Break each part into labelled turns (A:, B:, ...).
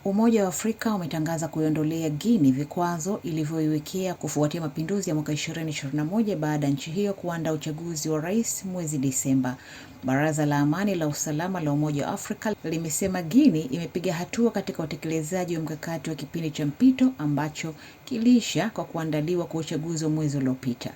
A: Umoja wa Afrika umetangaza kuiondolea Guinea vikwazo ilivyoiwekea kufuatia mapinduzi ya mwaka 2021 baada ya nchi hiyo kuandaa uchaguzi wa rais mwezi Disemba. Baraza la Amani la Usalama la Umoja wa Afrika limesema Guinea imepiga hatua katika utekelezaji wa mkakati wa kipindi cha mpito ambacho kiliisha kwa kuandaliwa kwa uchaguzi wa mwezi uliopita.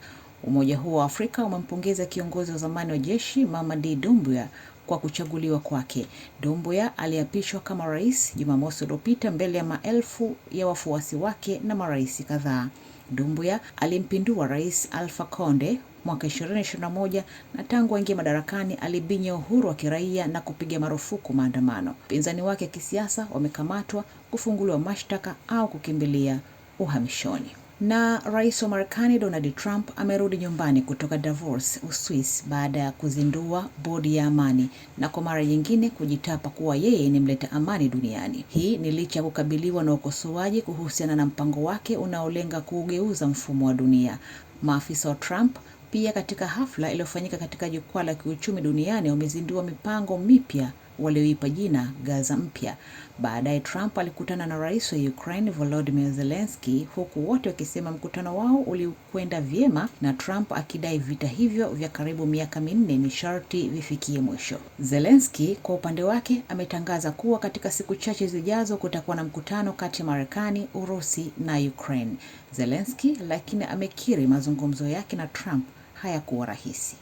A: Umoja huo wa Afrika umempongeza kiongozi wa zamani wa jeshi Mamadi Doumbouya kwa kuchaguliwa kwake. Doumbouya aliapishwa kama rais Jumamosi iliyopita mbele ya maelfu ya wafuasi wake na marais kadhaa. Doumbouya alimpindua Rais Alpha Conde mwaka 2021 na tangu aingie madarakani alibinya uhuru wa kiraia na kupiga marufuku maandamano. Wapinzani wake kisiasa wamekamatwa, kufunguliwa mashtaka au kukimbilia uhamishoni. Na rais wa Marekani Donald Trump amerudi nyumbani kutoka Davos, Uswisi baada ya kuzindua bodi ya amani na kwa mara nyingine kujitapa kuwa yeye ni mleta amani duniani. Hii ni licha ya kukabiliwa na ukosoaji kuhusiana na mpango wake unaolenga kuugeuza mfumo wa dunia. Maafisa wa Trump pia katika hafla iliyofanyika katika jukwaa la kiuchumi duniani wamezindua mipango mipya walioipa jina Gaza mpya. Baadaye Trump alikutana na rais wa Ukraine Volodymyr Zelensky, huku wote wakisema mkutano wao ulikwenda vyema na Trump akidai vita hivyo vya karibu miaka 4 ni sharti vifikie mwisho. Zelensky kwa upande wake ametangaza kuwa katika siku chache zijazo kutakuwa na mkutano kati ya Marekani, Urusi na Ukraine. Zelensky lakini amekiri mazungumzo yake na Trump hayakuwa rahisi.